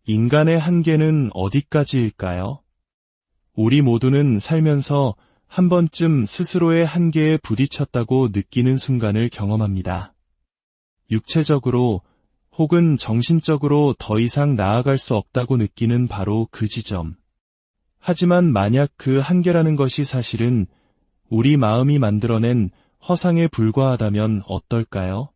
인간의 한계는 어디까지일까요? 우리 모두는 살면서 한 번쯤 스스로의 한계에 부딪혔다고 느끼는 순간을 경험합니다. 육체적으로 혹은 정신적으로 더 이상 나아갈 수 없다고 느끼는 바로 그 지점. 하지만 만약 그 한계라는 것이 사실은 우리 마음이 만들어낸 허상에 불과하다면 어떨까요?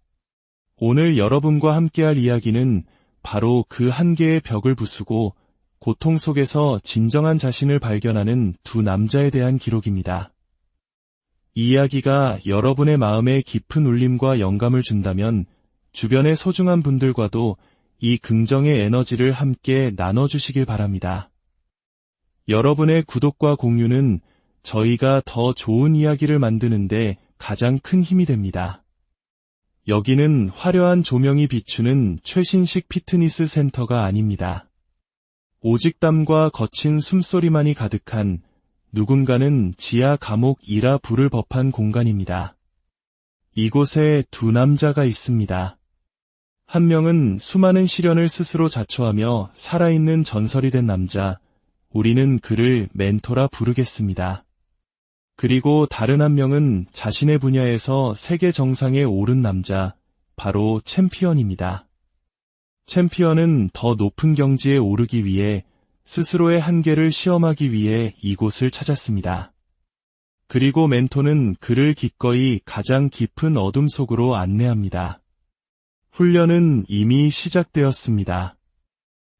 오늘 여러분과 함께할 이야기는 바로 그 한계의 벽을 부수고 고통 속에서 진정한 자신을 발견하는 두 남자에 대한 기록입니다. 이 이야기가 여러분의 마음에 깊은 울림과 영감을 준다면 주변의 소중한 분들과도 이 긍정의 에너지를 함께 나눠주시길 바랍니다. 여러분의 구독과 공유는 저희가 더 좋은 이야기를 만드는데 가장 큰 힘이 됩니다. 여기는 화려한 조명이 비추는 최신식 피트니스 센터가 아닙니다. 오직 땀과 거친 숨소리만이 가득한 누군가는 지하 감옥이라 부를 법한 공간입니다. 이곳에 두 남자가 있습니다. 한 명은 수많은 시련을 스스로 자초하며 살아있는 전설이 된 남자, 우리는 그를 멘토라 부르겠습니다. 그리고 다른 한 명은 자신의 분야에서 세계 정상에 오른 남자, 바로 챔피언입니다. 챔피언은 더 높은 경지에 오르기 위해 스스로의 한계를 시험하기 위해 이곳을 찾았습니다. 그리고 멘토는 그를 기꺼이 가장 깊은 어둠 속으로 안내합니다. 훈련은 이미 시작되었습니다.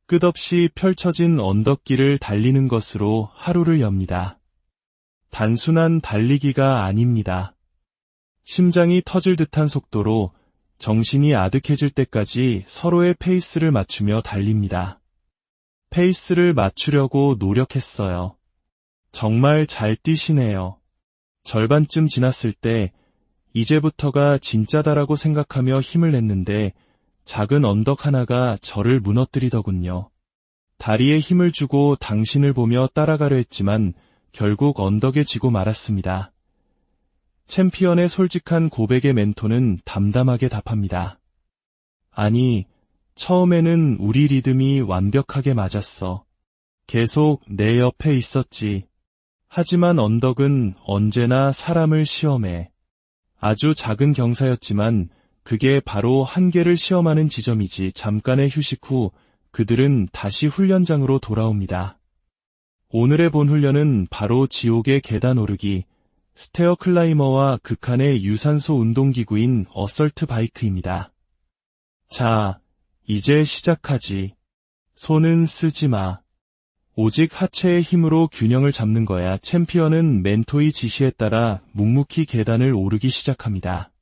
끝없이 펼쳐진 언덕길을 달리는 것으로 하루를 엽니다. 단순한 달리기가 아닙니다. 심장이 터질 듯한 속도로 정신이 아득해질 때까지 서로의 페이스를 맞추며 달립니다. 페이스를 맞추려고 노력했어요. 정말 잘 뛰시네요. 절반쯤 지났을 때 이제부터가 진짜다라고 생각하며 힘을 냈는데 작은 언덕 하나가 저를 무너뜨리더군요. 다리에 힘을 주고 당신을 보며 따라가려 했지만 결국 언덕에 지고 말았습니다. 챔피언의 솔직한 고백에 멘토는 담담하게 답합니다. 아니, 처음에는 우리 리듬이 완벽하게 맞았어. 계속 내 옆에 있었지. 하지만 언덕은 언제나 사람을 시험해. 아주 작은 경사였지만 그게 바로 한계를 시험하는 지점이지. 잠깐의 휴식 후 그들은 다시 훈련장으로 돌아옵니다. 오늘의 본 훈련은 바로 지옥의 계단 오르기, 스테어 클라이머와 극한의 유산소 운동기구인 어설트 바이크입니다. 자, 이제 시작하지. 손은 쓰지 마. 오직 하체의 힘으로 균형을 잡는 거야. 챔피언은 멘토의 지시에 따라 묵묵히 계단을 오르기 시작합니다.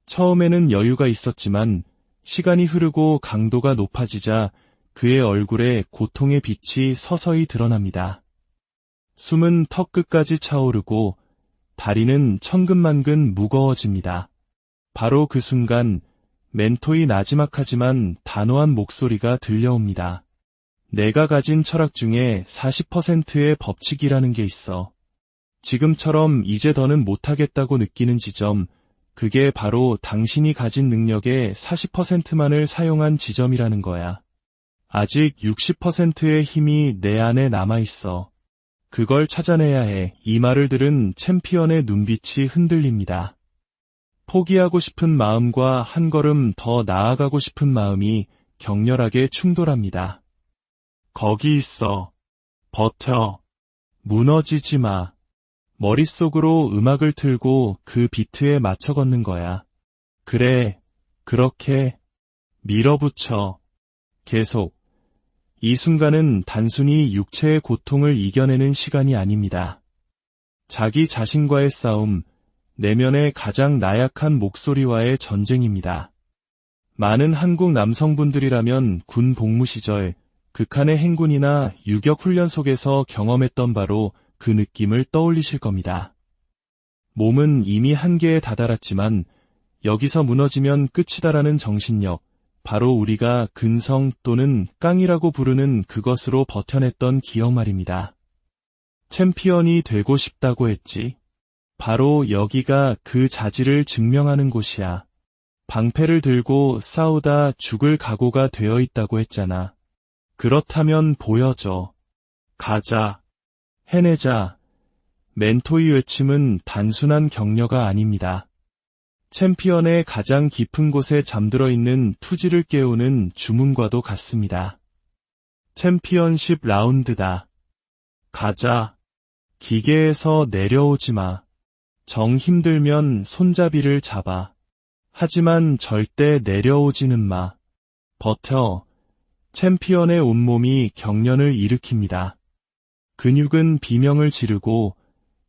처음에는 여유가 있었지만 시간이 흐르고 강도가 높아지자 그의 얼굴에 고통의 빛이 서서히 드러납니다. 숨은 턱 끝까지 차오르고 다리는 천근만근 무거워집니다. 바로 그 순간 멘토의 나지막하지만 단호한 목소리가 들려옵니다. 내가 가진 철학 중에 40%의 법칙이라는 게 있어. 지금처럼 이제 더는 못하겠다고 느끼는 지점, 그게 바로 당신이 가진 능력의 40%만을 사용한 지점이라는 거야. 아직 60%의 힘이 내 안에 남아있어. 그걸 찾아내야 해. 이 말을 들은 챔피언의 눈빛이 흔들립니다. 포기하고 싶은 마음과 한 걸음 더 나아가고 싶은 마음이 격렬하게 충돌합니다. 거기 있어. 버텨. 무너지지 마. 머릿속으로 음악을 틀고 그 비트에 맞춰 걷는 거야. 그래, 그렇게 밀어붙여. 계속. 이 순간은 단순히 육체의 고통을 이겨내는 시간이 아닙니다. 자기 자신과의 싸움, 내면의 가장 나약한 목소리와의 전쟁입니다. 많은 한국 남성분들이라면 군 복무 시절 극한의 행군이나 유격 훈련 속에서 경험했던 바로 그 느낌을 떠올리실 겁니다. 몸은 이미 한계에 다다랐지만 여기서 무너지면 끝이다라는 정신력, 바로 우리가 근성 또는 깡이라고 부르는 그것으로 버텨냈던 기억 말입니다. 챔피언이 되고 싶다고 했지. 바로 여기가 그 자질을 증명하는 곳이야. 방패를 들고 싸우다 죽을 각오가 되어 있다고 했잖아. 그렇다면 보여줘. 가자. 해내자. 멘토의 외침은 단순한 격려가 아닙니다. 챔피언의 가장 깊은 곳에 잠들어 있는 투지를 깨우는 주문과도 같습니다. 챔피언십 라운드다. 가자. 기계에서 내려오지 마. 정 힘들면 손잡이를 잡아. 하지만 절대 내려오지는 마. 버텨. 챔피언의 온몸이 경련을 일으킵니다. 근육은 비명을 지르고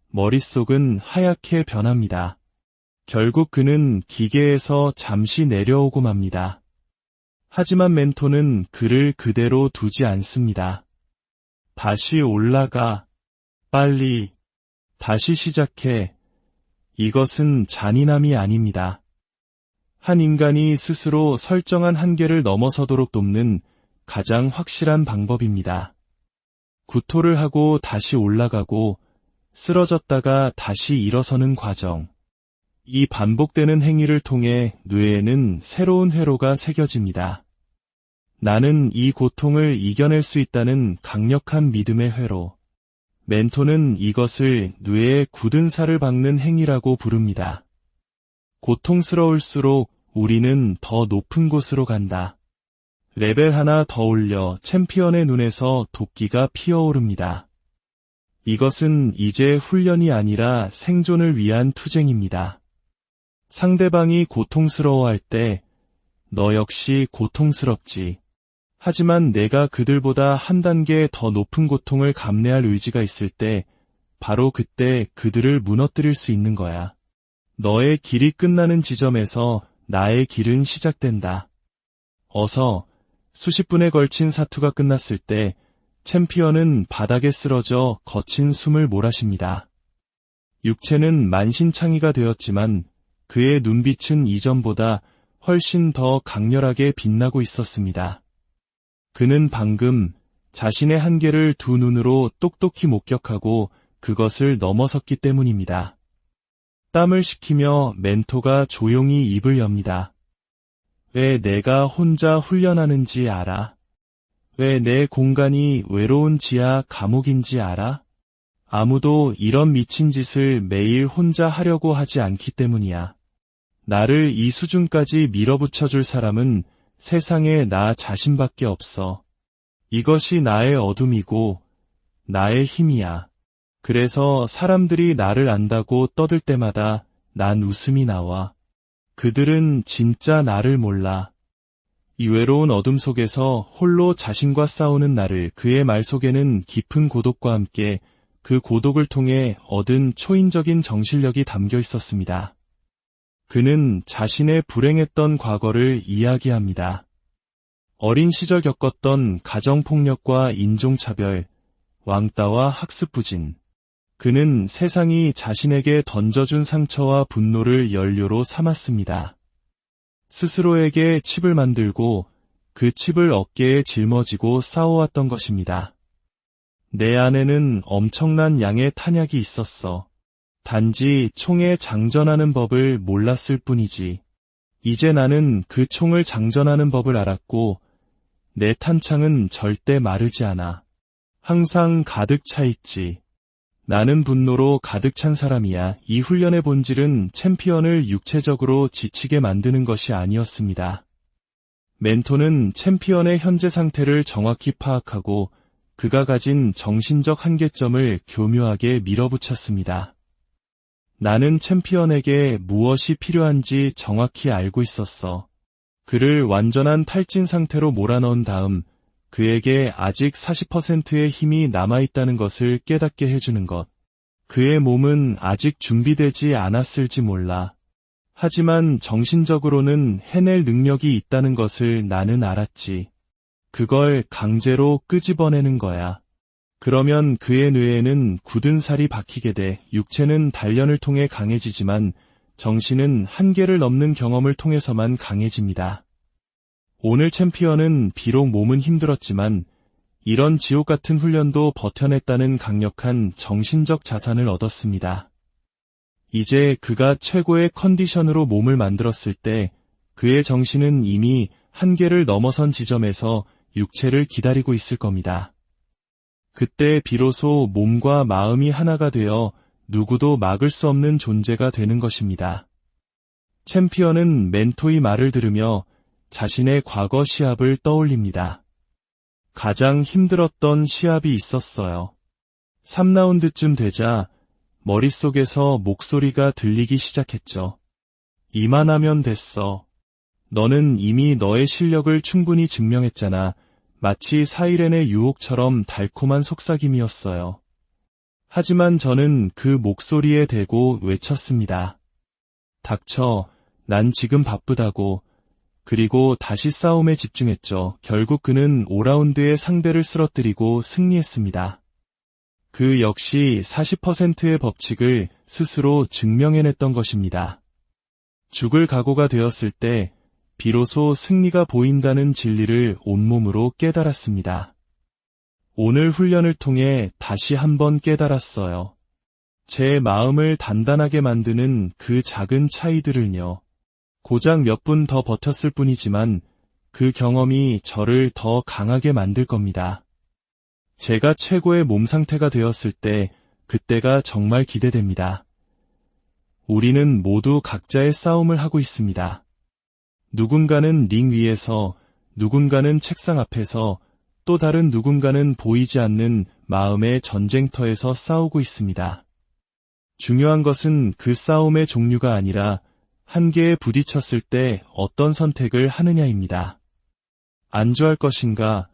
머릿속은 하얗게 변합니다. 결국 그는 기계에서 잠시 내려오고 맙니다. 하지만 멘토는 그를 그대로 두지 않습니다. 다시 올라가. 빨리. 다시 시작해. 이것은 잔인함이 아닙니다. 한 인간이 스스로 설정한 한계를 넘어서도록 돕는 가장 확실한 방법입니다. 구토를 하고 다시 올라가고 쓰러졌다가 다시 일어서는 과정. 이 반복되는 행위를 통해 뇌에는 새로운 회로가 새겨집니다. 나는 이 고통을 이겨낼 수 있다는 강력한 믿음의 회로. 멘토는 이것을 뇌에 굳은 살을 박는 행위라고 부릅니다. 고통스러울수록 우리는 더 높은 곳으로 간다. 레벨 하나 더 올려 챔피언의 눈에서 도끼가 피어오릅니다. 이것은 이제 훈련이 아니라 생존을 위한 투쟁입니다. 상대방이 고통스러워할 때 너 역시 고통스럽지. 하지만 내가 그들보다 한 단계 더 높은 고통을 감내할 의지가 있을 때 바로 그때 그들을 무너뜨릴 수 있는 거야. 너의 길이 끝나는 지점에서 나의 길은 시작된다. 어서. 수십 분에 걸친 사투가 끝났을 때 챔피언은 바닥에 쓰러져 거친 숨을 몰아쉽니다. 육체는 만신창이가 되었지만 그의 눈빛은 이전보다 훨씬 더 강렬하게 빛나고 있었습니다. 그는 방금 자신의 한계를 두 눈으로 똑똑히 목격하고 그것을 넘어섰기 때문입니다. 땀을 식히며 멘토가 조용히 입을 엽니다. 왜 내가 혼자 훈련하는지 알아? 왜 내 공간이 외로운 지하 감옥인지 알아? 아무도 이런 미친 짓을 매일 혼자 하려고 하지 않기 때문이야. 나를 이 수준까지 밀어붙여줄 사람은 세상에 나 자신밖에 없어. 이것이 나의 어둠이고 나의 힘이야. 그래서 사람들이 나를 안다고 떠들 때마다 난 웃음이 나와. 그들은 진짜 나를 몰라. 이 외로운 어둠 속에서 홀로 자신과 싸우는 나를 그의 말 속에는 깊은 고독과 함께 그 고독을 통해 얻은 초인적인 정신력이 담겨 있었습니다. 그는 자신의 불행했던 과거를 이야기합니다. 어린 시절 겪었던 가정폭력과 인종차별, 왕따와 학습 부진. 그는 세상이 자신에게 던져준 상처와 분노를 연료로 삼았습니다. 스스로에게 칩을 만들고 그 칩을 어깨에 짊어지고 싸워왔던 것입니다. 내 안에는 엄청난 양의 탄약이 있었어. 단지 총에 장전하는 법을 몰랐을 뿐이지. 이제 나는 그 총을 장전하는 법을 알았고 내 탄창은 절대 마르지 않아. 항상 가득 차 있지. 나는 분노로 가득 찬 사람이야. 이 훈련의 본질은 챔피언을 육체적으로 지치게 만드는 것이 아니었습니다. 멘토는 챔피언의 현재 상태를 정확히 파악하고 그가 가진 정신적 한계점을 교묘하게 밀어붙였습니다. 나는 챔피언에게 무엇이 필요한지 정확히 알고 있었어. 그를 완전한 탈진 상태로 몰아넣은 다음 그에게 아직 40%의 힘이 남아있다는 것을 깨닫게 해주는 것. 그의 몸은 아직 준비되지 않았을지 몰라. 하지만 정신적으로는 해낼 능력이 있다는 것을 나는 알았지. 그걸 강제로 끄집어내는 거야. 그러면 그의 뇌에는 굳은 살이 박히게 돼. 육체는 단련을 통해 강해지지만 정신은 한계를 넘는 경험을 통해서만 강해집니다. 오늘 챔피언은 비록 몸은 힘들었지만 이런 지옥 같은 훈련도 버텨냈다는 강력한 정신적 자산을 얻었습니다. 이제 그가 최고의 컨디션으로 몸을 만들었을 때 그의 정신은 이미 한계를 넘어선 지점에서 육체를 기다리고 있을 겁니다. 그때 비로소 몸과 마음이 하나가 되어 누구도 막을 수 없는 존재가 되는 것입니다. 챔피언은 멘토의 말을 들으며 자신의 과거 시합을 떠올립니다. 가장 힘들었던 시합이 있었어요. 3라운드쯤 되자 머릿속에서 목소리가 들리기 시작했죠. 이만하면 됐어. 너는 이미 너의 실력을 충분히 증명했잖아. 마치 사이렌의 유혹처럼 달콤한 속삭임이었어요. 하지만 저는 그 목소리에 대고 외쳤습니다. 닥쳐, 난 지금 바쁘다고. 그리고 다시 싸움에 집중했죠. 결국 그는 5라운드에 상대를 쓰러뜨리고 승리했습니다. 그 역시 40%의 법칙을 스스로 증명해냈던 것입니다. 죽을 각오가 되었을 때 비로소 승리가 보인다는 진리를 온몸으로 깨달았습니다. 오늘 훈련을 통해 다시 한번 깨달았어요. 제 마음을 단단하게 만드는 그 작은 차이들을요. 고작 몇 분 더 버텼을 뿐이지만 그 경험이 저를 더 강하게 만들 겁니다. 제가 최고의 몸 상태가 되었을 때 그때가 정말 기대됩니다. 우리는 모두 각자의 싸움을 하고 있습니다. 누군가는 링 위에서, 누군가는 책상 앞에서, 또 다른 누군가는 보이지 않는 마음의 전쟁터에서 싸우고 있습니다. 중요한 것은 그 싸움의 종류가 아니라 한계에 부딪혔을 때 어떤 선택을 하느냐입니다. 안주할 것인가,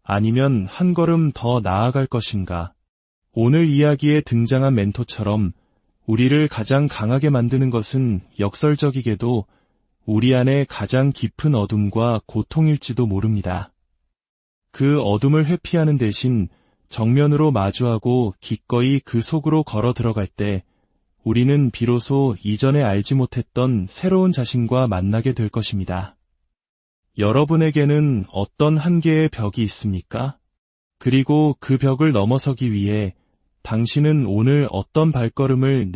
아니면 한 걸음 더 나아갈 것인가. 오늘 이야기에 등장한 멘토처럼 우리를 가장 강하게 만드는 것은 역설적이게도 우리 안에 가장 깊은 어둠과 고통일지도 모릅니다. 그 어둠을 회피하는 대신 정면으로 마주하고 기꺼이 그 속으로 걸어 들어갈 때 우리는 비로소 이전에 알지 못했던 새로운 자신과 만나게 될 것입니다. 여러분에게는 어떤 한계의 벽이 있습니까? 그리고 그 벽을 넘어서기 위해 당신은 오늘 어떤 발걸음을